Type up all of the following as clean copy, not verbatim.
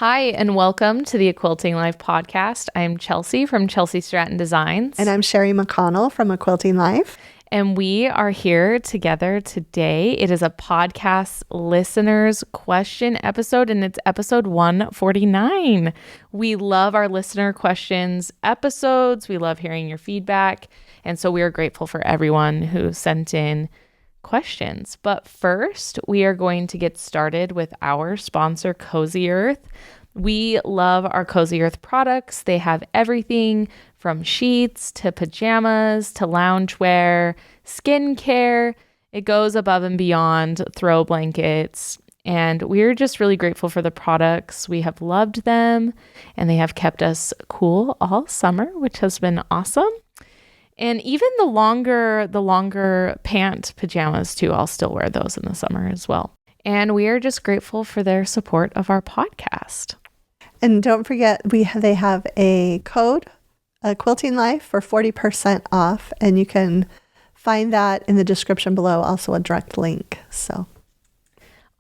Hi, and welcome to the Quilting Life podcast. I'm Chelsi from Chelsi Stratton Designs. And I'm Sherri McConnell from A Quilting Life. And we are here together today. It is a podcast listeners question episode, and it's episode 149. We love our listener questions episodes. We love hearing your feedback. And so we are grateful for everyone who sent in questions. But first, we are going to get started with our sponsor, Cozy Earth. We love our Cozy Earth products. They have everything from sheets to pajamas to loungewear, skincare. It goes above and beyond throw blankets. And we're just really grateful for the products. We have loved them, and they have kept us cool all summer, which has been awesome. And even the longer pant pajamas too, I'll still wear those in the summer as well. And we are just grateful for their support of our podcast. And don't forget, they have a code, a Quilting Life, for 40% off. And you can find that in the description below, also a direct link. So.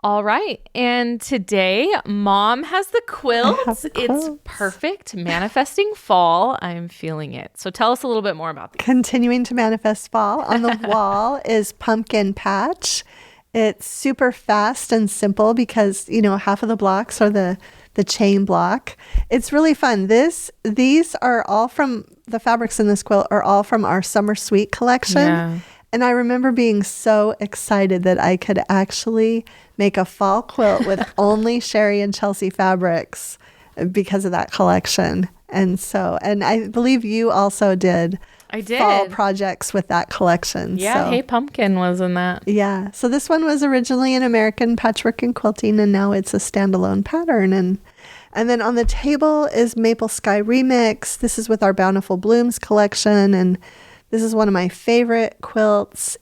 All right. And today, Mom has the quilts. It's perfect. Manifesting fall. I'm feeling it. So tell us a little bit more about these. Continuing to manifest fall. On the wall is Pumpkin Patch. It's super fast and simple because, half of the blocks are the chain block. It's really fun. These are all from, the fabrics in this quilt are all from our Summer Sweet collection. Yeah. And I remember being so excited that I could actually make a fall quilt with only Sherri and Chelsi fabrics because of that collection. And I believe you also did. I did. Fall projects with that collection. Yeah, so. Hey Pumpkin was in that. Yeah. So this one was originally an American Patchwork and Quilting, and now it's a standalone pattern. And then on the table is Maple Sky Remix. This is with our Bountiful Blooms collection, and this is one of my favorite quilts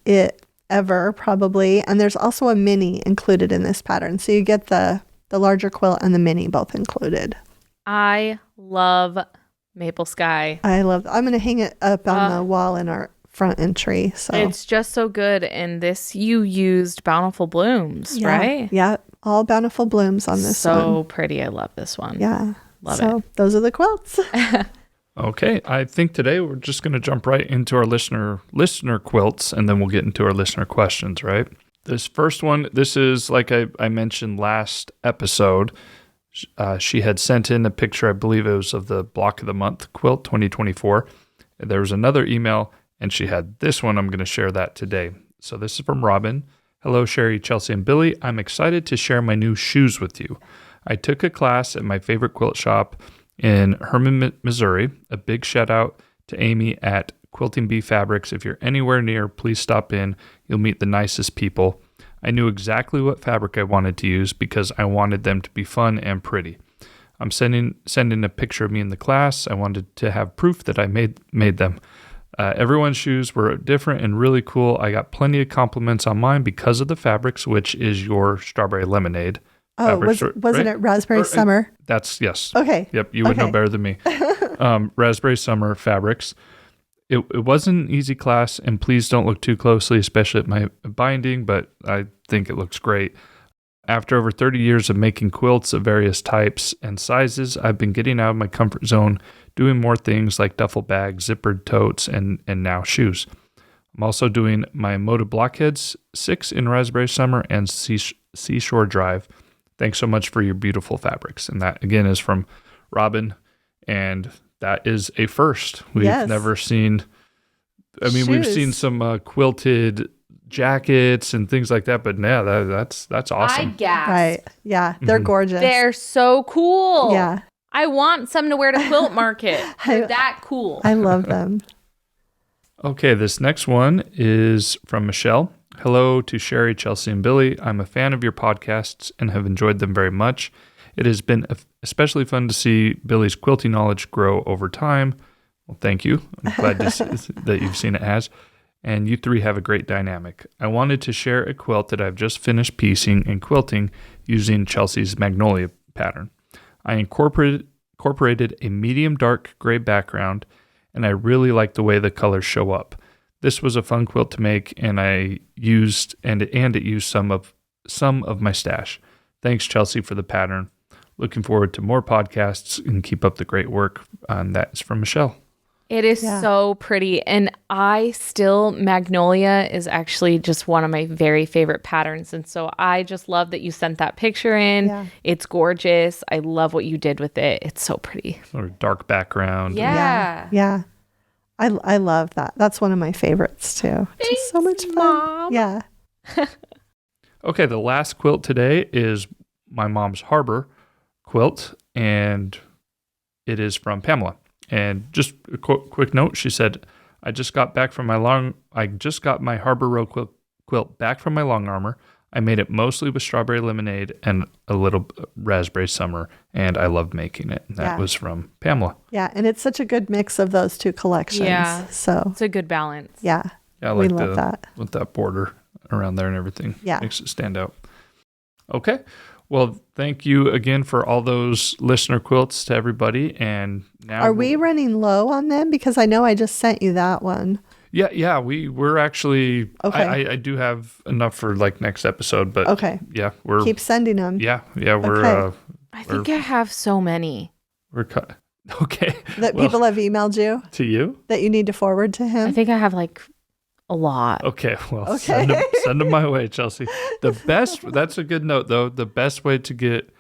ever, probably. And there's also a mini included in this pattern. So you get the larger quilt and the mini both included. I love Maple Sky. I'm going to hang it up on the wall in our front entry. So it's just so good. And this, you used Bountiful Blooms, right? Yeah. All Bountiful Blooms on this one. So pretty. I love this one. Yeah. Love it. Those are the quilts. Okay, I think today we're just going to jump right into our listener quilts, and then we'll get into our listener questions, right? This first one, this is like I mentioned last episode. She had sent in a picture, I believe it was of the Block of the Month quilt 2024. There was another email, and she had this one. I'm going to share that today. So this is from Robin. Hello, Sherri, Chelsi, and Billy. I'm excited to share my new shoes with you. I took a class at my favorite quilt shop in Herman, Missouri. A big shout out to Amy at Quilting Bee Fabrics. If you're anywhere near, please stop in. You'll meet the nicest people. I knew exactly what fabric I wanted to use because I wanted them to be fun and pretty. I'm sending a picture of me in the class. I wanted to have proof that I made them. Everyone's shoes were different and really cool. I got plenty of compliments on mine because of the fabrics, which is your strawberry lemonade. Oh, wasn't it Raspberry Summer? That's, yes. Okay. Yep, you would know better than me. Raspberry Summer fabrics. It wasn't an easy class, and please don't look too closely, especially at my binding, but I think it looks great. After over 30 years of making quilts of various types and sizes, I've been getting out of my comfort zone, doing more things like duffel bags, zippered totes, and now shoes. I'm also doing my Moda blockheads, 6 in Raspberry Summer and Seashore Drive. Thanks so much for your beautiful fabrics. And that, again, is from Robin. And that is a first. We've never seen, shoes. We've seen some quilted jackets and things like that. But yeah, that's awesome. I gasped. Right. Yeah. They're gorgeous. They're so cool. Yeah. I want some to wear to quilt market. They're that cool. I love them. Okay, this next one is from Michelle. Hello to Sherri, Chelsi, and Billy. I'm a fan of your podcasts and have enjoyed them very much. It has been especially fun to see Billy's quilting knowledge grow over time. Well, thank you. I'm glad that you've seen it as. And you three have a great dynamic. I wanted to share a quilt that I've just finished piecing and quilting using Chelsi's Magnolia pattern. I incorporated a medium dark gray background, and I really like the way the colors show up. This was a fun quilt to make, and I used it used some of my stash. Thanks, Chelsi, for the pattern. Looking forward to more podcasts and keep up the great work. And that's from Michelle. It is so pretty. And Magnolia is actually just one of my very favorite patterns. And so I just love that you sent that picture in. Yeah. It's gorgeous. I love what you did with it. It's so pretty. Sort of dark background. Yeah. Yeah. I love that. That's one of my favorites too. It's just so much fun. Mom. Yeah. Okay, the last quilt today is my mom's Harbor quilt, and it is from Pamela. And just a quick note, she said, I just got my Harbor Row quilt back from my long armor. I made it mostly with strawberry lemonade and a little raspberry summer, and I loved making it. And that was from Pamela. Yeah, and it's such a good mix of those two collections. Yeah. So It's a good balance. yeah, I we like love that. with that border around there and everything. Yeah. Makes it stand out. Okay. Well, thank you again for all those listener quilts to everybody. And now Are we running low on them? Because I know I just sent you that one. Yeah. We're actually. Okay. I do have enough for like next episode, but Okay. Yeah, we're Keep sending them. Yeah. We're. Okay. I think I have so many. We're cut. Okay. That people have emailed you to you. that you need to forward to him. I think I have like a lot. Okay, well, Okay. send them my way, Chelsea. That's a good note, though. The best way to get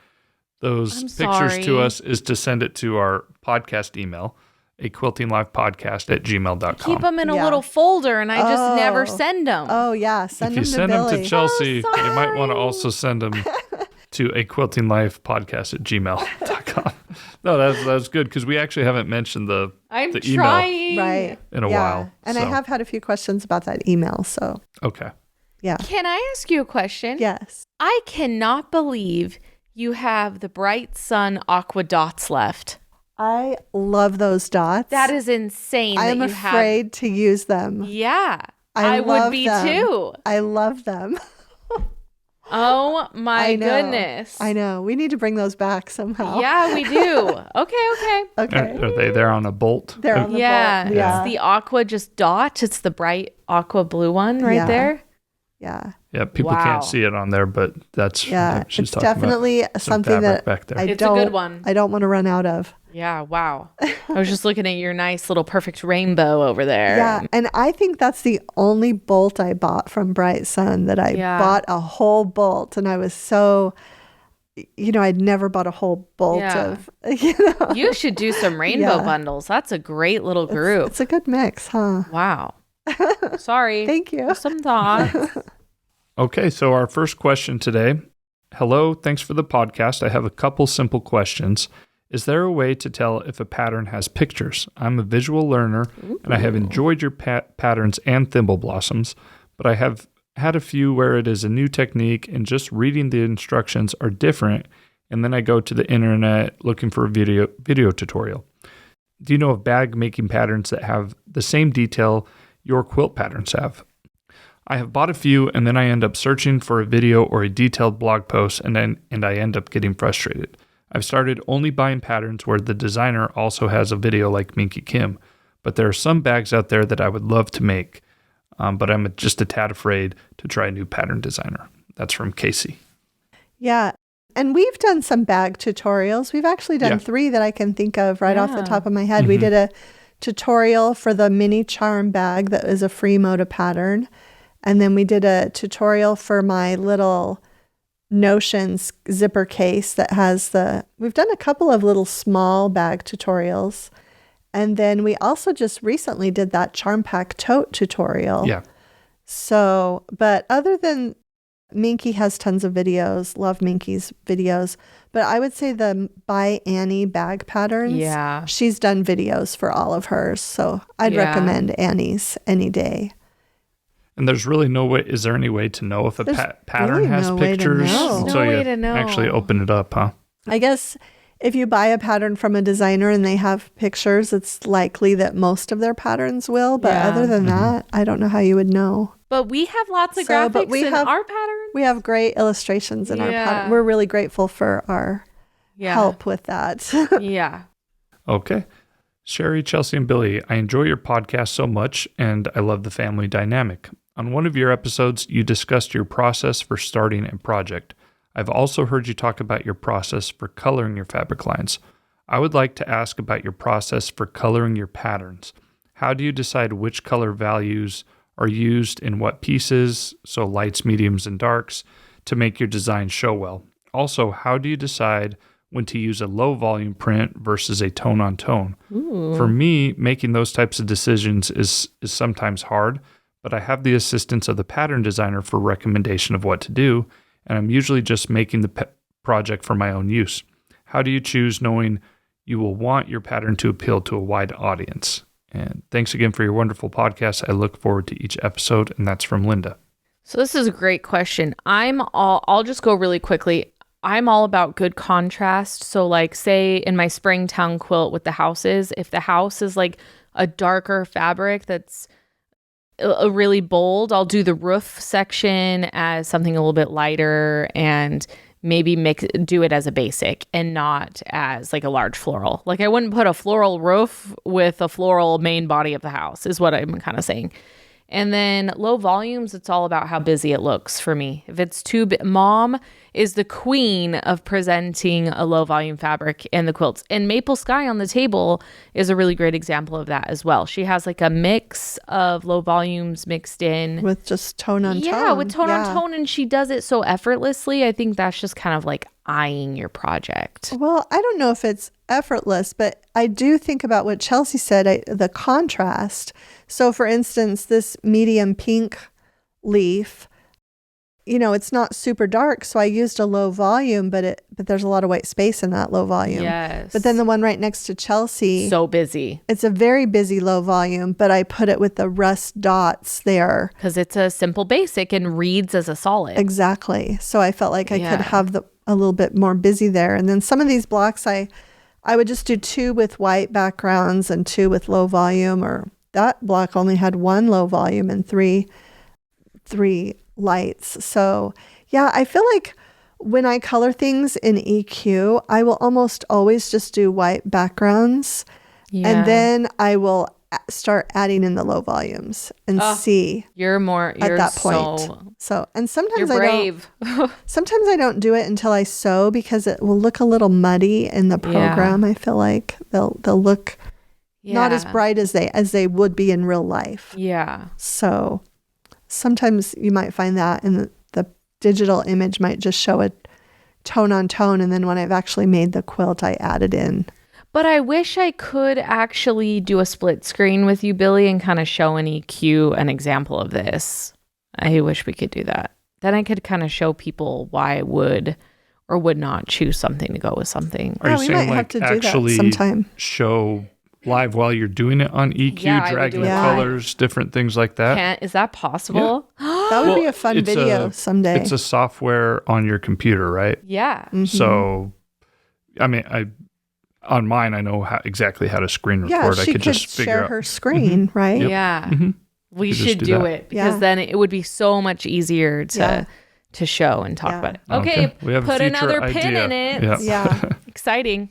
those pictures to us is to send it to our podcast email, a quiltinglivepodcast@gmail.com. Keep them in a little folder, and I just never send them. Oh yeah, send If them you to send them Billy. to Chelsea, you might want to sorry. also send them to a quiltinglivepodcast@gmail.com. No, that's good because we actually haven't mentioned the I'm email trying. Right. in a while. And I so. have had a few questions about that email. So Okay. yeah. Can I ask you a question? Yes. I cannot believe you have the Bright Sun Aqua Dots left. I love those dots. That is insane. I am that you afraid to use them. Yeah. I would love be them. too. I love them. Oh my I know. goodness. I know. We need to bring those back somehow. Yeah, we do. Okay. Okay. Are they there on a bolt? They're on the Yeah. bolt. Yeah. It's the aqua just dot. It's the bright aqua blue one right Yeah. there. Yeah. Yeah, people Wow. can't see it on there, but that's Yeah. what she's It's talking definitely about. Some something fabric that back there. I It's a don't, good one. I don't want to run out of. Yeah, wow. I was just looking at your nice little perfect rainbow over there. Yeah. And I think that's the only bolt I bought from Bright Sun that I bought a whole bolt. And I was so, I'd never bought a whole bolt of, You should do some rainbow Yeah. bundles. That's a great little group. It's a good mix, huh? Wow. Sorry. Thank you. Some thoughts. Okay, so our first question today. Hello, thanks for the podcast. I have a couple simple questions. Is there a way to tell if a pattern has pictures? I'm a visual learner, and I have enjoyed your patterns and thimble blossoms, but I have had a few where it is a new technique and just reading the instructions are different, and then I go to the internet looking for a video tutorial. Do you know of bag making patterns that have the same detail your quilt patterns have? I have bought a few, and then I end up searching for a video or a detailed blog post, and I end up getting frustrated. I've started only buying patterns where the designer also has a video like Minky Kim, but there are some bags out there that I would love to make, but I'm just a tad afraid to try a new pattern designer. That's from Casey. Yeah. And we've done some bag tutorials. We've actually done 3 that I can think of right off the top of my head. We did a tutorial for the mini charm bag that is a free Moda pattern. And then we did a tutorial for my little Notions zipper case that has we've done a couple of little small bag tutorials. And then we also just recently did that charm pack tote tutorial. Yeah. So, but other than Minky has tons of videos, love Minky's videos, but I would say the By Annie bag patterns. Yeah. She's done videos for all of hers. So I'd recommend Annie's any day. And there's really no way. Is there any way to know if a pattern really has no way to pictures? know. There's So no you way to know. actually open it up, huh? I guess if you buy a pattern from a designer and they have pictures, it's likely that most of their patterns will. But other than that, I don't know how you would know. But we have lots of So, but graphics we in have- our patterns. We have great illustrations in our Yeah. pattern. We're really grateful for our Yeah. help with that. Yeah. Okay. Sherri, Chelsi, and Billy, I enjoy your podcast so much, and I love the family dynamic. On one of your episodes, you discussed your process for starting a project. I've also heard you talk about your process for coloring your fabric lines. I would like to ask about your process for coloring your patterns. How do you decide which color values are used in what pieces, so lights, mediums, and darks, to make your design show well? Also, how do you decide when to use a low volume print versus a tone on tone? For me, making those types of decisions is sometimes hard, but I have the assistance of the pattern designer for recommendation of what to do, and I'm usually just making the project for my own use. How do you choose knowing you will want your pattern to appeal to a wide audience? And thanks again for your wonderful podcast. I look forward to each episode. And that's from Linda. So this is a great question. I'll just go really quickly. I'm all about good contrast. So like say in my Springtown quilt with the houses, if the house is like a darker fabric that's a really bold, I'll do the roof section as something a little bit lighter and maybe do it as a basic and not as like a large floral. Like I wouldn't put a floral roof with a floral main body of the house is what I'm kind of saying. And then low volumes, it's all about how busy it looks for me. If it's too Mom is the queen of presenting a low volume fabric in the quilts. And Maple Sky on the table is a really great example of that as well. She has like a mix of low volumes mixed in. With just tone on tone. Yeah, with tone on tone. And she does it so effortlessly. I think that's just kind of like eyeing your project. Well, I don't know if it's effortless, but I do think about what Chelsi said, the contrast. So for instance, this medium pink leaf, it's not super dark. So I used a low volume, but there's a lot of white space in that low volume. Yes. But then the one right next to Chelsi. So busy. It's a very busy low volume, but I put it with the rust dots there. Because it's a simple basic and reads as a solid. Exactly. So I felt like I could have a little bit more busy there. And then some of these blocks, I would just do 2 with white backgrounds and 2 with low volume, or that block only had 1 low volume and 3 lights. So yeah, I feel like when I color things in EQ, I will almost always just do white backgrounds. Yeah. And then I will start adding in the low volumes and see you're at that point. So and sometimes you're brave. Sometimes I don't do it until I sew because it will look a little muddy in the program. I feel like they'll look not as bright as they would be in real life. Yeah. So sometimes you might find that in the digital image might just show a tone on tone, and then when I've actually made the quilt, I add it in. But I wish I could actually do a split screen with you, Billy, and kind of show an EQ an example of this. I wish we could do that. Then I could kind of show people why I would or would not choose something to go with something. Are you saying like actually show live while you're doing it on EQ, dragging the colors, different things like that? Is that possible? Yeah. That would be a fun video someday. It's a software on your computer, right? Yeah. Mm-hmm. So, I mean, on mine, I know exactly how to screen record. Yeah, I could just share her screen, right? Yep. Yeah. Mm-hmm. We should do it because then it would be so much easier to show and talk about it. Okay, we have put a another idea. pin in it. Yep. Yeah. Exciting.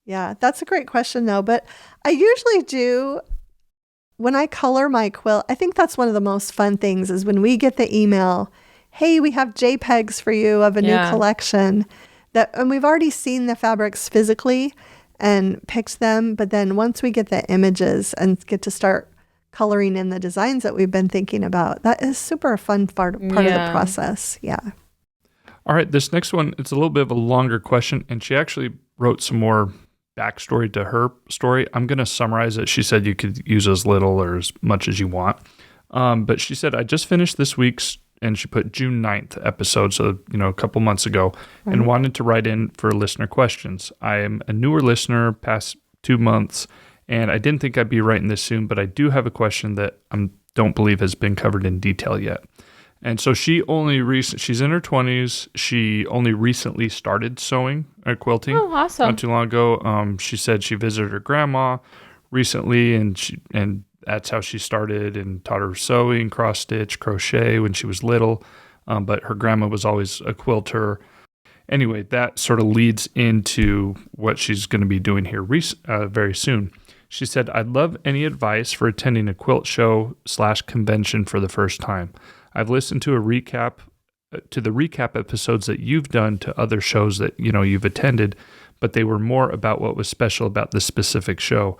Yeah, that's a great question though. But I usually do, when I color my quilt, I think that's one of the most fun things is when we get the email, hey, we have JPEGs for you of a new collection. And we've already seen the fabrics physically and picked them. But then once we get the images and get to start coloring in the designs that we've been thinking about, that is super fun part of the process. Yeah. All right. This next one, it's a little bit of a longer question. And she actually wrote some more backstory to her story. I'm going to summarize it. She said you could use as little or as much as you want. But she said, I just finished this week's, and she put June 9th episode, so, a couple months ago, and wanted to write in for listener questions. I am a newer listener, past 2 months, and I didn't think I'd be writing this soon, but I do have a question that I don't believe has been covered in detail yet. And so she's in her 20s. She only recently started sewing or quilting. Oh, awesome. Not too long ago. She said she visited her grandma recently, and that's how she started and taught her sewing, cross stitch, crochet when she was little. But her grandma was always a quilter. Anyway, that sort of leads into what she's going to be doing here very soon. She said, I'd love any advice for attending a quilt show / convention for the first time. I've listened to a recap to the recap episodes that you've done to other shows that, you've attended, but they were more about what was special about this specific show.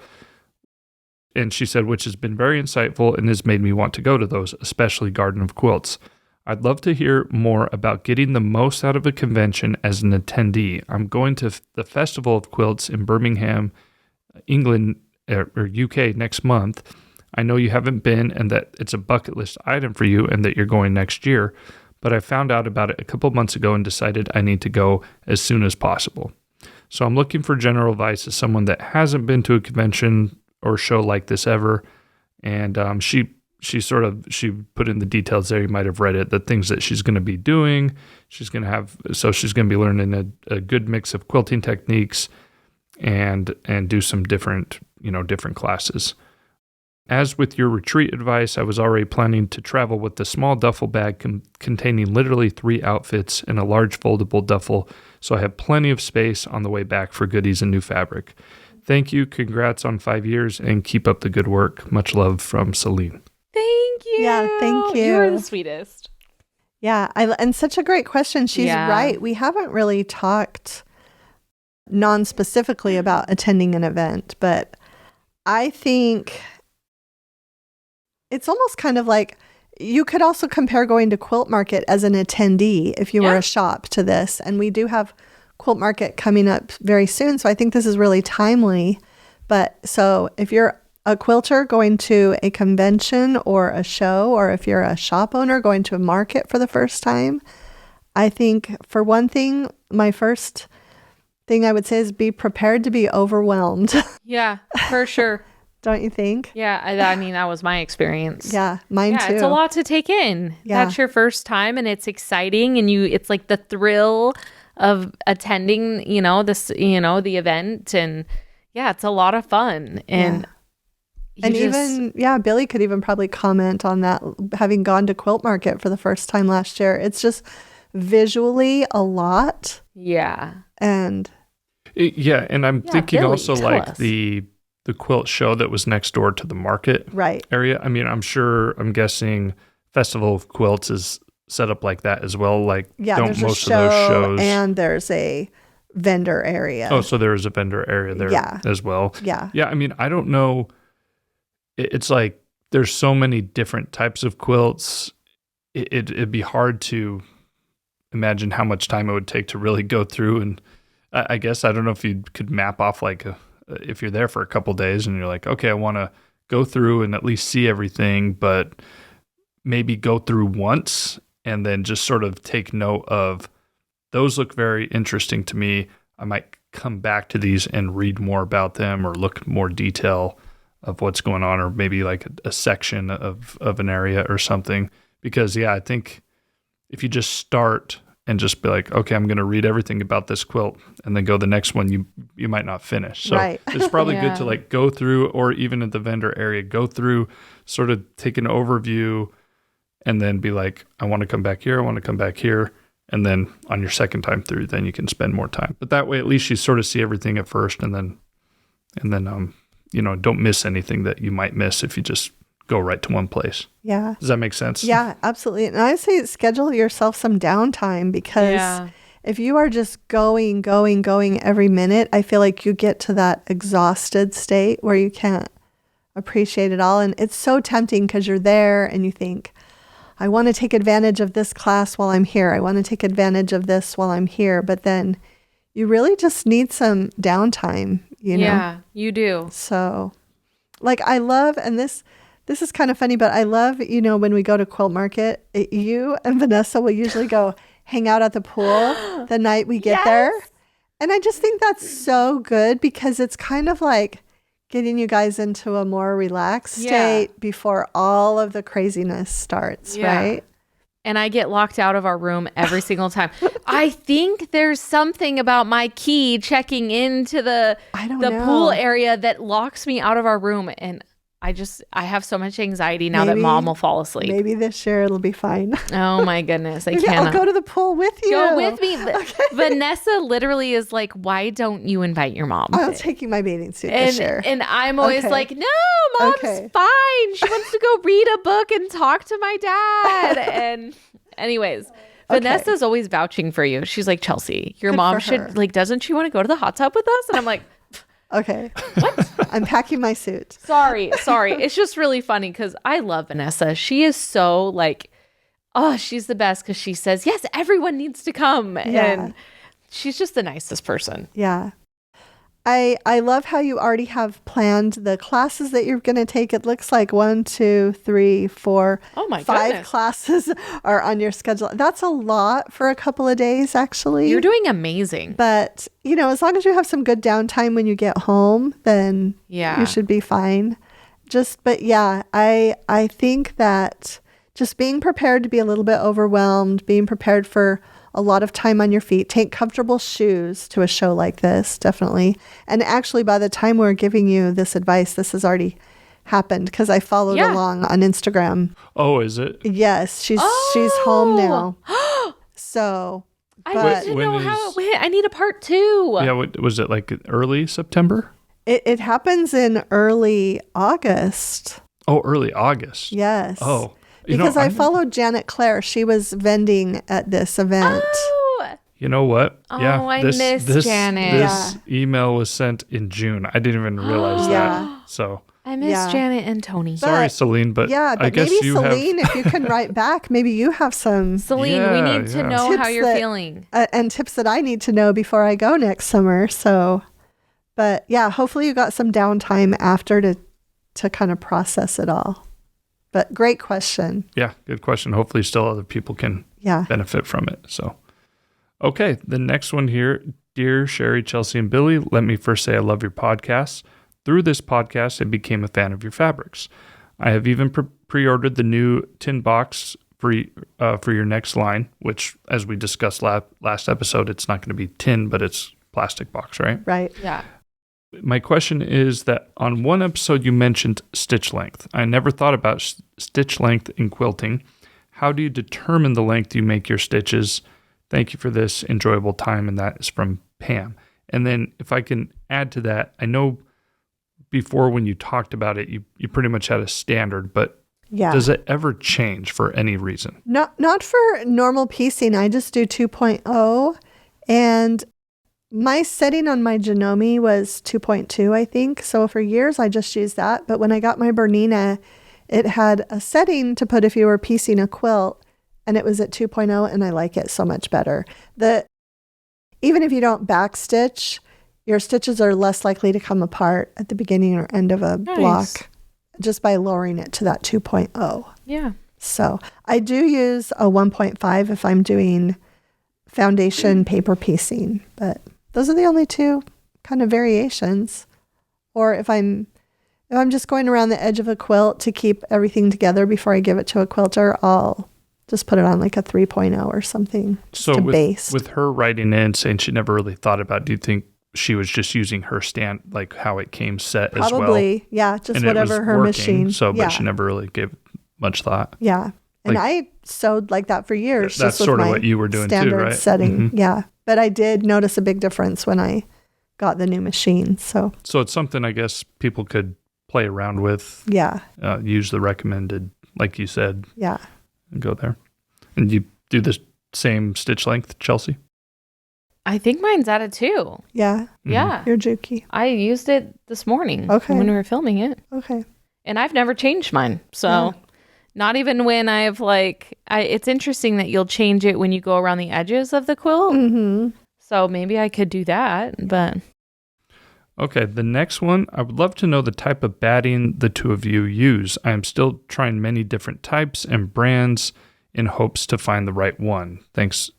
And she said, which has been very insightful and has made me want to go to those, especially Garden of Quilts. I'd love to hear more about getting the most out of a convention as an attendee. I'm going to the Festival of Quilts in Birmingham, England, or UK next month. I know you haven't been and that it's a bucket list item for you and that you're going next year, but I found out about it a couple months ago and decided I need to go as soon as possible. So I'm looking for general advice as someone that hasn't been to a convention or show like this ever. And she put in the details there. You might have read it, the things that she's going to be doing. She's going to be learning a good mix of quilting techniques and do some different classes. As with your retreat advice, I was already planning to travel with the small duffel bag containing literally 3 outfits and a large foldable duffel, so I have plenty of space on the way back for goodies and new fabric. Thank you, congrats on 5 years, and keep up the good work. Much love from Celine. Thank you. Yeah, thank you. You're the sweetest. Yeah, and such a great question. She's right. We haven't really talked non-specifically about attending an event, but I think it's almost kind of like you could also compare going to Quilt Market as an attendee if you were a shop to this. And we do have Quilt Market coming up very soon. So I think this is really timely. But so if you're a quilter going to a convention or a show, or if you're a shop owner going to a market for the first time, I think for one thing, my first thing I would say is be prepared to be overwhelmed. Yeah, for sure. Don't you think? Yeah, I mean, that was my experience. Yeah, mine too. It's a lot to take in. Yeah. That's your first time and it's exciting and it's like the thrill of attending, the event, and it's a lot of fun. And Billy could even probably comment on that, having gone to Quilt Market for the first time last year. It's just visually a lot. Yeah. And I'm thinking Billy, also tell like us. the quilt show that was next door to the market area. I mean, I'm guessing Festival of Quilts is set up like that as well. Like, don't there's most a show of those shows, and there's a vendor area. Oh, so there is a vendor area there as well. Yeah. Yeah. I mean, I don't know. It's like there's so many different types of quilts. It'd be hard to imagine how much time it would take to really go through. And I guess I don't know if you could map off if you're there for a couple days and you're like, okay, I want to go through and at least see everything, but maybe go through once and then just sort of take note of those look very interesting to me. I might come back to these and read more about them or look more detail of what's going on, or maybe like a section of an area or something. Because I think if you just start and just be like, okay, I'm going to read everything about this quilt and then go the next one, you might not finish. So it's probably good to like go through, or even at the vendor area, go through, sort of take an overview and then be like, I want to come back here. I want to come back here. And then on your second time through, then you can spend more time. But that way, at least you sort of see everything at first, and then don't miss anything that you might miss if you just go right to one place. Yeah. Does that make sense? Yeah, absolutely. And I say schedule yourself some downtime, because if you are just going every minute, I feel like you get to that exhausted state where you can't appreciate it all. And it's so tempting because you're there and you think, I want to take advantage of this class while I'm here. I want to take advantage of this while I'm here. But then you really just need some downtime, Yeah, you do. So like I love, and this is kind of funny, but I love, when we go to Quilt Market, you and Vanessa will usually go hang out at the pool the night we get there. And I just think that's so good, because it's kind of like getting you guys into a more relaxed state before all of the craziness starts, right? And I get locked out of our room every single time. I think there's something about my key checking into the pool area that locks me out of our room. And I have so much anxiety now that Mom will fall asleep. Maybe this year it'll be fine. Oh my goodness. I can't. I'll go to the pool with you. Go with me. Okay. Vanessa literally is like, why don't you invite your mom? I'm taking my bathing suit this year. And I'm always like, no, Mom's fine. She wants to go read a book and talk to my dad. And anyways, Vanessa's always vouching for you. She's like, Chelsea, your Good mom for her. should, like, doesn't she want to go to the hot tub with us? And I'm like, Okay. What? I'm packing my suit. sorry. It's just really funny because I love Vanessa. She is so like, oh, she's the best because she says, yes, everyone needs to come. Yeah. And she's just the nicest person. Yeah. I love how you already have planned the classes that you're going to take. It looks like 1, 2, 3, 4, Oh my 5 goodness. classes are on your schedule. That's a lot for a couple of days, actually. You're doing amazing. But, as long as you have some good downtime when you get home, then Yeah. you should be fine. But yeah, I think that just being prepared to be a little bit overwhelmed, being prepared for a lot of time on your feet, take comfortable shoes to a show like this, definitely. And actually, by the time we're giving you this advice, this has already happened because I followed along on Instagram. Oh, is it? Yes, she's home now. So I but need to know how it went. I need a part 2. Yeah, was it like early September? it happens in early August. Oh, early August. Yes. Oh. Because I followed Janet Claire. She was vending at this event. Oh, You know what? Oh, I miss Janet. This email was sent in June. I didn't even realize Yeah. that. So I miss Janet and Tony. sorry, Celine, but Yeah, I but guess maybe you Celine, if you can write back, maybe you have some Celine, we Yeah, need to yeah. know how Tips you're that- feeling. and tips that I need to know before I go next summer. So, but yeah, hopefully you got some downtime after to kind of process it all. But great question. yeah, good question. Hopefully still other people can Yeah. benefit from it. So, okay, the next one here. Dear Sherri, Chelsea, and Billy, let me first say I love your podcasts. Through this podcast, I became a fan of your fabrics. I have even pre-ordered the new tin box for your next line, which, as we discussed last episode, it's not going to be tin, but it's plastic box, right? Right. Yeah. My question is that on one episode you mentioned stitch length. I never thought about stitch length in quilting. How do you determine the length you make your stitches? Thank you for this enjoyable time. And that is from Pam. And then if I can add to that, I know before when you talked about it, you pretty much had a standard, but Yeah. does it ever change for any reason? Not for normal piecing. I just do 2.0, and my setting on my Janome was 2.2, I think. So for years I just used that. But when I got my Bernina, it had a setting to put if you were piecing a quilt, and it was at 2.0, and I like it so much better. Even if you don't backstitch, your stitches are less likely to come apart at the beginning or end of a block just by lowering it to that 2.0. Yeah. So I do use a 1.5 if I'm doing foundation paper piecing, but those are the only two kind of variations. Or if I'm just going around the edge of a quilt to keep everything together before I give it to a quilter, I'll just put it on like a 3.0 or something. So to with, base. with her writing in saying she never really thought about it, do you think she was just using her stand, like how it came set as well? Probably, yeah, just And it was whatever her working, machine. So, yeah, but she never really gave much thought. yeah. And like- I sewed like that for years. That's just with sort of my what you were doing too, standard right? setting. Mhm. Yeah, but I did notice a big difference when I got the new machine. So So it's something I guess people could play around with, yeah, use the recommended, like you said, yeah. and go there. And you do the same stitch length, Chelsea? I think mine's at a 2. Yeah, Yeah. you're jukey. I used it this morning Okay. when we were filming it. Okay. And I've never changed mine. So Yeah. not even when I've it's interesting that you'll change it when you go around the edges of the quilt. Mm-hmm. So maybe I could do that, but Okay, the next one, I would love to know the type of batting the two of you use. I am still trying many different types and brands in hopes to find the right one. Thanks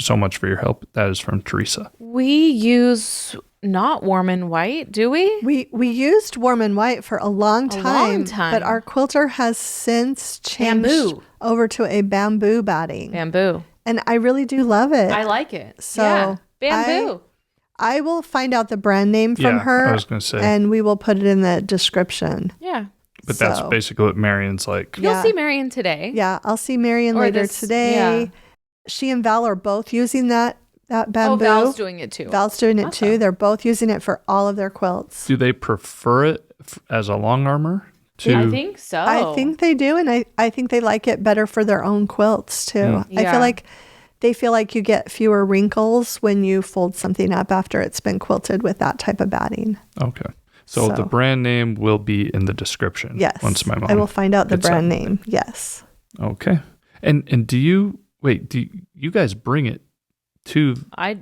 so much for your help. That is from Teresa. we use not warm and white, do we? We used warm and white for a long time, time. but our quilter has since changed Bamboo. over to a bamboo batting, Bamboo. and I really do love it. I like it. So yeah. Bamboo. I will find out the brand name from Yeah, her. I was gonna say. and we will put it in the description. Yeah. But that's So, basically what Marion's like. You'll Yeah. see Marion today. Yeah, I'll see Marion Or later this- today. yeah. She and Val are both using that Oh, bamboo. Val's doing it too. Val's doing it Awesome. too. They're both using it for all of their quilts. Do they prefer it as a long armor? I think so. I think they do, and I think they like it better for their own quilts too. I Yeah. feel like they feel like you get fewer wrinkles when you fold something up after it's been quilted with that type of batting. Okay. So the brand name will be in the description. Yes. Once my mom I will find out the brand name. Yes. Okay. And do you guys bring it to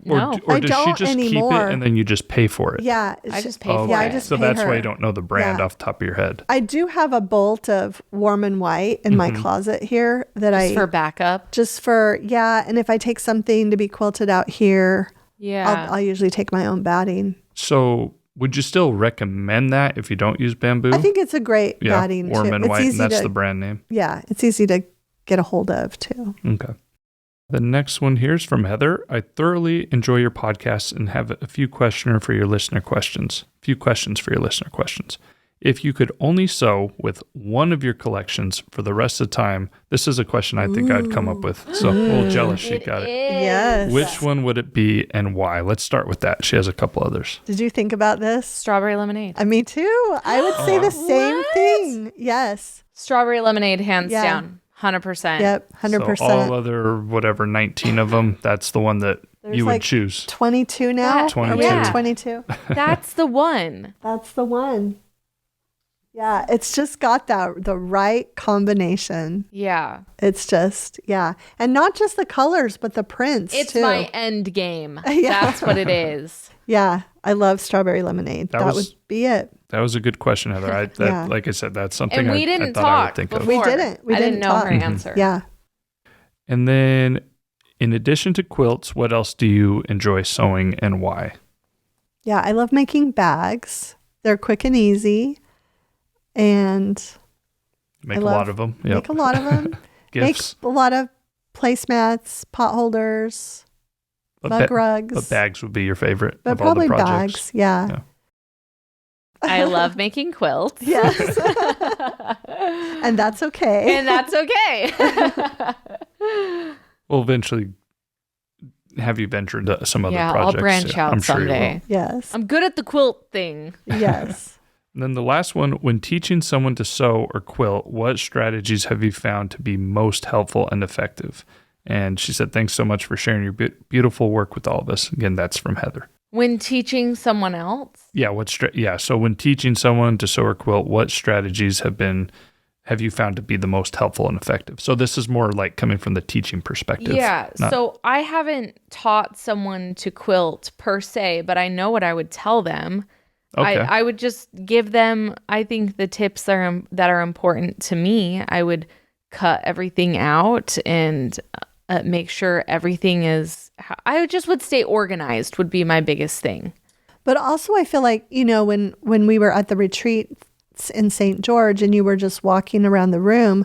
No. or I does she don't just anymore. keep it and then you just pay for it? Yeah. I just pay for Yeah, it. I just So pay that's her. why you don't know the brand Yeah. off the top of your head. I do have a bolt of warm and white in my closet here that Just for backup. And if I take something to be quilted out here, Yeah. I'll usually take my own batting. So would you still recommend that if you don't use bamboo? I think it's a great batting warm too. and It's white, and easy that's to, the brand name. yeah, it's easy to get a hold of too. Okay. The next one here is from Heather. I thoroughly enjoy your podcast and have a few questions for your listener questions. If you could only sew with one of your collections for the rest of the time, this is a question I think I'd come up with. So a little jealous she got it. Yes. Which one would it be and why? Let's start with that. She has a couple others. Did you think about this? Strawberry lemonade. Me too. I would say the same thing. Yes. Strawberry lemonade, hands Yeah. down. 100%. Yep. 100%. So all other, 19 of them, that's the one that you would like choose. 22 now? That- Are we 22. at 22? That's the one. That's the one. Yeah, it's just got the right combination. Yeah. It's just, yeah. And not just the colors, but the prints It's too. my end game. Yeah. That's what it is. Yeah, I love strawberry lemonade. That would be it. That was a good question, Heather. Yeah. Like I said, that's something And we I didn't thought I would talk think before. of. We didn't. I didn't know talk. her answer. Yeah. And then, in addition to quilts, what else do you enjoy sewing and why? Yeah, I love making bags. They're quick and easy. And Make a lot of them. Yep. make a lot of them. Gifts. Make a lot of placemats, pot holders, mug rugs. But bags would be your favorite But of all the probably projects. bags. Yeah. Yeah. I love making quilts. Yes. And that's okay. And that's okay. We'll eventually have you venture into some other Yeah, projects. I'll branch too. out I'm sure you someday. will. Yes. I'm good at the quilt thing. Yes. And then the last one, when teaching someone to sew or quilt, what strategies have you found to be most helpful and effective? And she said, thanks so much for sharing your beautiful work with all of us. Again, that's from Heather. When teaching someone else? Yeah. So when teaching someone to sew or quilt, what strategies have you found to be the most helpful and effective? So this is more like coming from the teaching perspective. Yeah. So I haven't taught someone to quilt per se, but I know what I would tell them. Okay. I would just give them, I think, the tips that are important to me. I would cut everything out and make sure everything is, I would stay organized would be my biggest thing. But also I feel like, when we were at the retreat in St. George and you were just walking around the room,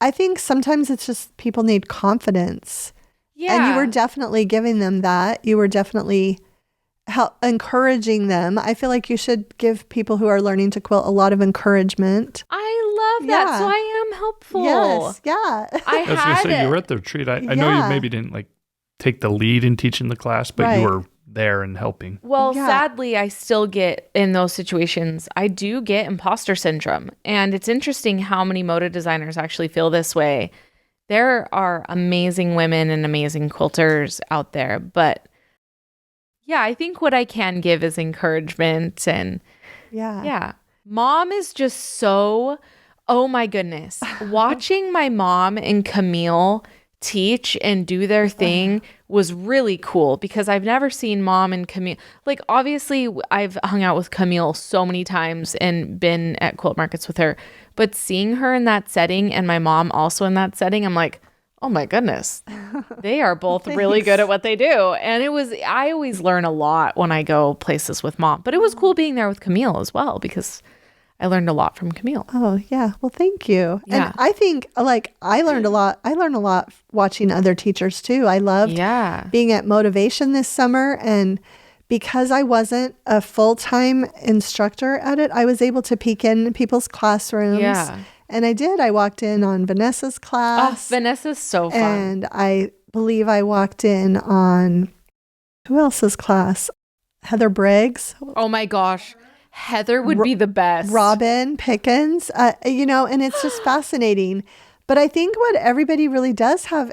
I think sometimes it's just people need confidence. Yeah. And you were definitely giving them that. You were definitely encouraging them. I feel like you should give people who are learning to quilt a lot of encouragement. I love that. Yeah. So I am helpful. Yes. Yeah. I was going to say, you were at the retreat. I know you Yeah. maybe didn't take the lead in teaching the class, but Right. you were there and helping. Well, Yeah. sadly, I still get in those situations. I do get imposter syndrome. And it's interesting how many Moda designers actually feel this way. There are amazing women and amazing quilters out there. But yeah, I think what I can give is encouragement. And yeah. Mom is just so, oh my goodness. Watching my mom and Camille teach and do their thing was really cool because I've never seen Mom and Camille. Obviously, I've hung out with Camille so many times and been at quilt markets with her, but seeing her in that setting and my mom also in that setting, I'm like, oh my goodness, they are both really good at what they do. And I always learn a lot when I go places with Mom, but it was cool being there with Camille as well because I learned a lot from Camille. Oh, yeah. Well, thank you. Yeah. And I think I learned a lot. I learned a lot watching other teachers too. I loved being at Motivation this summer. And because I wasn't a full-time instructor at it, I was able to peek in people's classrooms. Yeah. And I did. I walked in on Vanessa's class. Oh, Vanessa's so fun. And I believe I walked in on, who else's class? Heather Briggs. Oh my gosh. Heather would be the best. Robin Pickens, and it's just fascinating. But I think what everybody really does have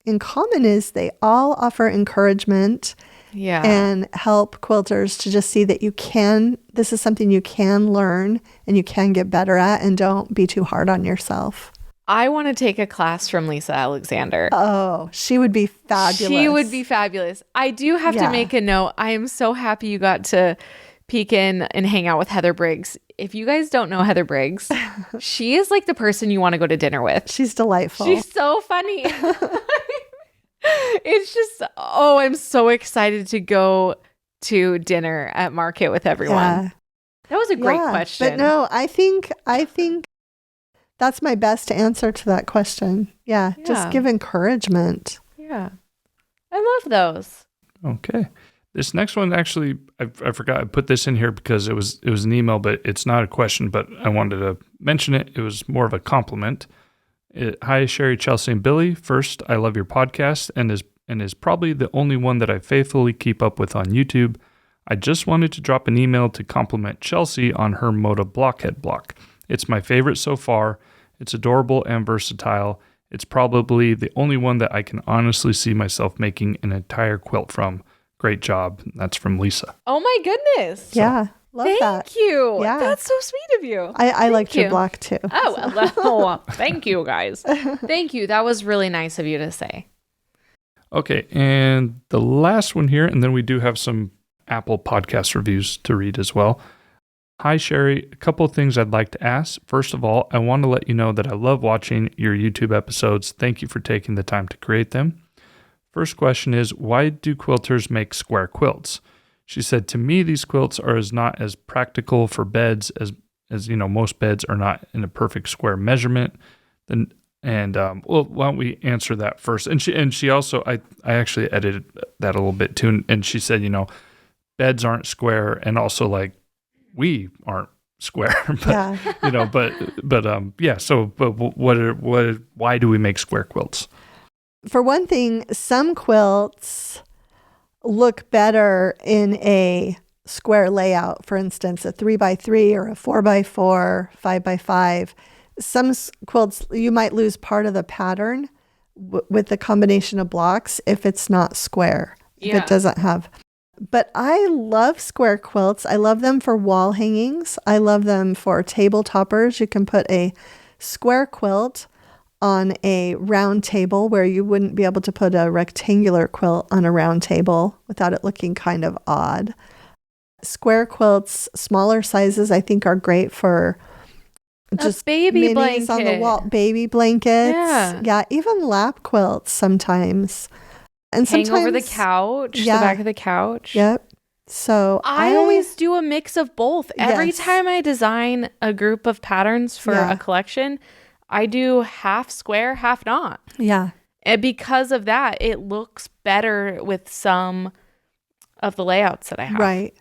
in common is they all offer encouragement and help quilters to just see that this is something you can learn and you can get better at, and don't be too hard on yourself. I want to take a class from Lisa Alexander. Oh, she would be fabulous. She would be fabulous. I do have to make a note. I am so happy you got to peek in and hang out with Heather Briggs. If you guys don't know Heather Briggs, she is like the person you want to go to dinner with. She's delightful. She's so funny. It's just, I'm so excited to go to dinner at Market with everyone. Yeah. That was a great question. But no, I think that's my best answer to that question. Yeah. Just give encouragement. Yeah. I love those. Okay. This next one, actually, I forgot I put this in here because it was an email, but it's not a question, but I wanted to mention it. It was more of a compliment. Hi, Sherri, Chelsi, and Billy. First, I love your podcast and is probably the only one that I faithfully keep up with on YouTube. I just wanted to drop an email to compliment Chelsi on her Moda blockhead block. It's my favorite so far. It's adorable and versatile. It's probably the only one that I can honestly see myself making an entire quilt from. Great job. That's from Lisa. Oh my goodness. Yeah. Love that. Thank you. Yeah. That's so sweet of you. I liked your block too. Oh, well, thank you guys. Thank you. That was really nice of you to say. Okay. And the last one here, and then we do have some Apple podcast reviews to read as well. Hi, Sherri. A couple of things I'd like to ask. First of all, I want to let you know that I love watching your YouTube episodes. Thank you for taking the time to create them. First question is, why do quilters make square quilts? She said, to me, these quilts are not as practical for beds as most beds are not in a perfect square measurement. Well, why don't we answer that first? And she also, I actually edited that a little bit too. And she said, beds aren't square, and also like we aren't square. But, why do we make square quilts? For one thing, some quilts look better in a square layout. For instance, a 3x3 or a 4x4, 5x5. Some quilts, you might lose part of the pattern with the combination of blocks if it's not square, if it doesn't have. But I love square quilts. I love them for wall hangings. I love them for table toppers. You can put a square quilt on a round table where you wouldn't be able to put a rectangular quilt on a round table without it looking kind of odd. Square quilts, smaller sizes, I think are great for just baby blanket on the wall, baby blankets. Yeah, even lap quilts sometimes. And hang sometimes over the couch, the back of the couch. Yep. So I always do a mix of both. Every time I design a group of patterns for a collection, I do half square, half not. Yeah. And because of that, it looks better with some of the layouts that I have. Right.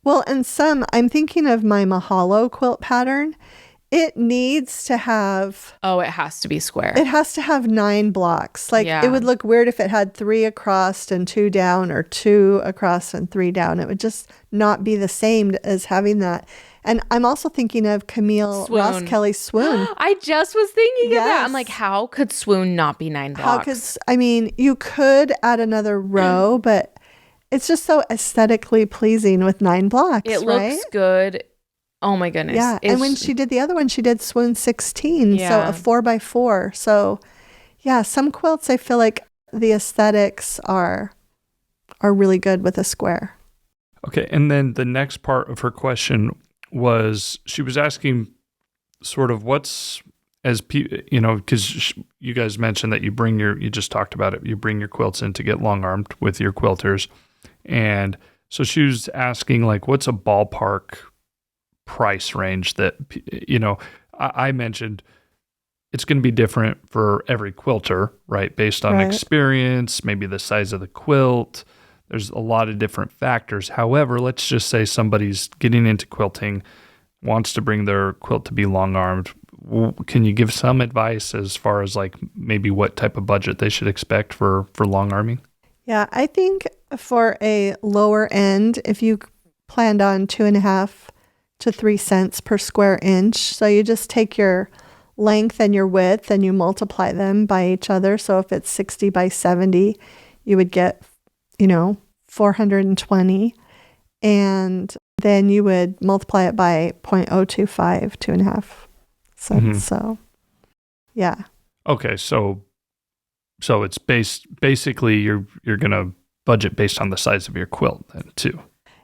Well, and I'm thinking of my Mahalo quilt pattern. It needs to have... Oh, it has to be square. It has to have 9 blocks. It would look weird if it had 3 across and 2 down, or 2 across and 3 down. It would just not be the same as having that. And I'm also thinking of Camille Ross Kelly's Swoon. I just was thinking of that. I'm like, how could Swoon not be 9 blocks? You could add another row, but it's just so aesthetically pleasing with 9 blocks. It looks good. Oh my goodness. Yeah. And when she did the other one, she did Swoon 16. So a 4x4. So yeah, some quilts, I feel like the aesthetics are really good with a square. Okay. And then the next part of her question was, she was asking sort of because you guys mentioned that you just talked about it, you bring your quilts in to get long armed with your quilters. And so she was asking, like, what's a ballpark price range that, I mentioned it's going to be different for every quilter, right? Based on experience, maybe the size of the quilt. There's a lot of different factors. However, let's just say somebody's getting into quilting, wants to bring their quilt to be long-armed. Can you give some advice as far as like maybe what type of budget they should expect for long-arming? Yeah, I think for a lower end, if you planned on 2.5 to 3 cents per square inch, so you just take your length and your width, and you multiply them by each other. So if it's 60 by 70, you would get, 420. And then you would multiply it by 0.025, 2.5 cents. So, yeah. Okay, so it's basically you're going to budget based on the size of your quilt then too.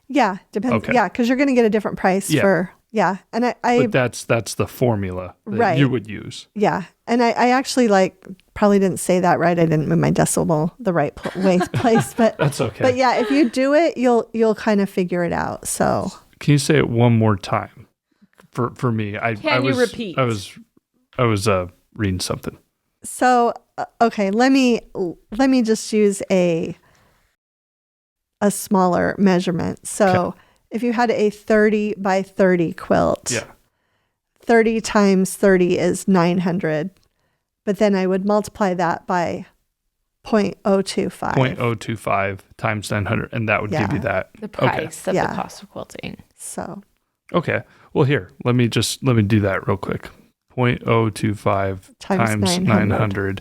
Yeah, depends. Okay. Yeah, because you're going to get a different price for, and I but that's the formula that right. you would use. Yeah, and I actually probably didn't say that right. I didn't move my decimal the right place, but that's okay. But yeah, if you do it, you'll kind of figure it out. So can you say it one more time for me? Can you repeat? I was reading something. So okay, let me just use a smaller measurement. So if you had a 30 by 30 quilt, 30 times 30 is 900, but then I would multiply that by 0.025. 0.025 times 900, and that would give you that. The price of the cost of quilting. So. Okay. Well, here, let me do that real quick. 0.025 times 900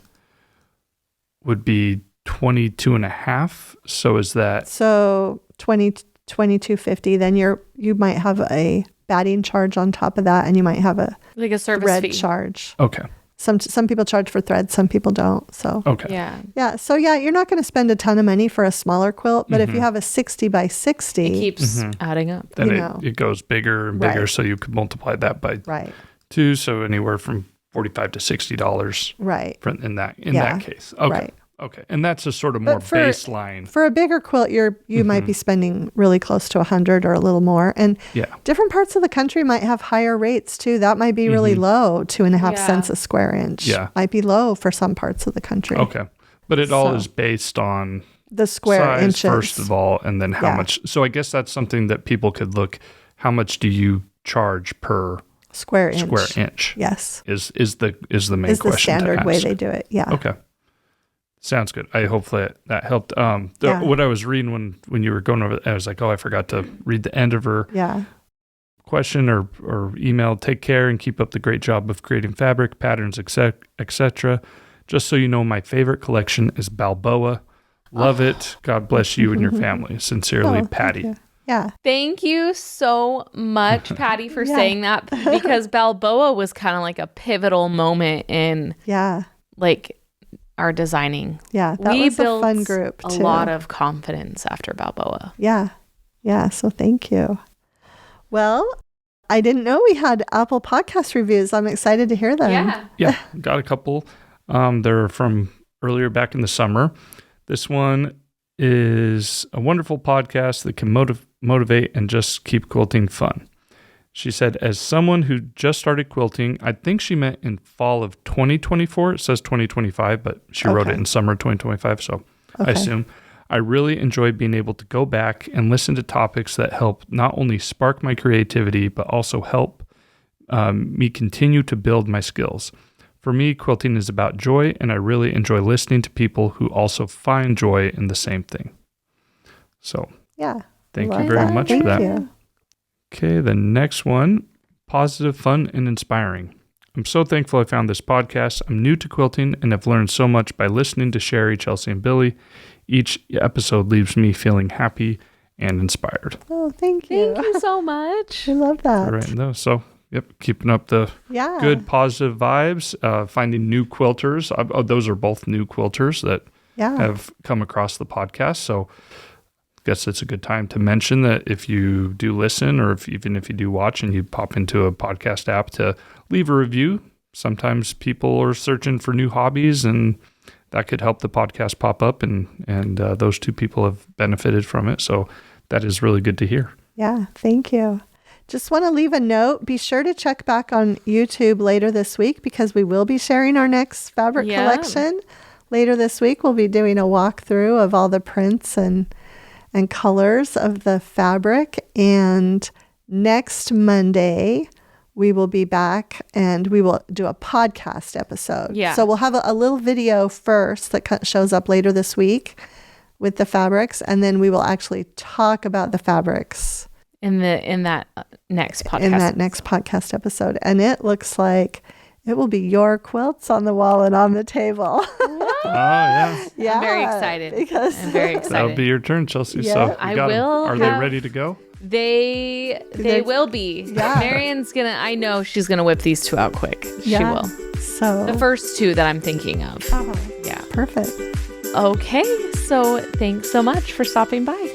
would be 22.5. So is that? So 22.50. Then you might have a batting charge on top of that, and you might have a service thread fee charge. Okay. Some people charge for thread, some people don't. So okay. Yeah. So you're not going to spend a ton of money for a smaller quilt, but if you have a 60 by 60, it keeps adding up. Then it goes bigger and bigger, so you could multiply that by 2. So anywhere from $45 to $60. Right. In that case. Okay. Right. Okay. And that's a sort of more baseline. For a bigger quilt, you might be spending really close to 100 or a little more. And different parts of the country might have higher rates too. That might be really low, 2.5 cents a square inch. Yeah. Might be low for some parts of the country. Okay. But it all is based on the square size, inches first of all, and then how much. So I guess that's something that people could look, how much do you charge per square inch? Yes. Is the main question. Is the standard way they do it. Yeah. Okay. Sounds good. Hopefully that helped. What I was reading when you were going over, I was like, I forgot to read the end of her question or email. Take care and keep up the great job of creating fabric, patterns, etc. Just so you know, my favorite collection is Balboa. Love it. God bless you and your family. Sincerely, Patty. Yeah. Thank you so much, Patty, for saying that, because Balboa was kind of like a pivotal moment in our designing. Yeah, that was a fun group too. A lot of confidence after Balboa. Yeah. Yeah, so thank you. Well, I didn't know we had Apple Podcast reviews. I'm excited to hear them. Yeah, got a couple. They're from earlier back in the summer. This one is a wonderful podcast that can motivate and just keep quilting fun. She said, as someone who just started quilting, I think she meant in fall of 2024. It says 2025, but she wrote it in summer 2025. So I assume I really enjoy being able to go back and listen to topics that help not only spark my creativity, but also help me continue to build my skills. For me, quilting is about joy, and I really enjoy listening to people who also find joy in the same thing. So thank you very much for that. You. Okay, the next one, positive, fun, and inspiring. I'm so thankful I found this podcast. I'm new to quilting and have learned so much by listening to Sherri, Chelsi, and Billy. Each episode leaves me feeling happy and inspired. Oh, thank you. Thank you so much. I love that. All right, so keeping up the good positive vibes, finding new quilters. Those are both new quilters that have come across the podcast. So guess it's a good time to mention that if you do listen, or even if you do watch and you pop into a podcast app, to leave a review. Sometimes people are searching for new hobbies, and that could help the podcast pop up, and those two people have benefited from it. So that is really good to hear. Yeah, thank you. Just want to leave a note. Be sure to check back on YouTube later this week, because we will be sharing our next fabric collection. Later this week, we'll be doing a walkthrough of all the prints and colors of the fabric. And next Monday, we will be back and we will do a podcast episode. Yeah. So we'll have a little video first that shows up later this week with the fabrics, and then we will actually talk about the fabrics in that next podcast. In that next podcast episode. And it looks like It will be your quilts on the wall and on the table. Oh, yeah. Yeah. I'm very excited. Because I'm very excited. That'll be your turn, Chelsea. Yeah. So I you got 'em. will Are they have- ready to go? They will be. Yeah. Marion's gonna. I know she's gonna whip these two out quick. She Yeah. will. So The first two that I'm thinking of. Uh-huh. Yeah. Perfect. Okay. So thanks so much for stopping by.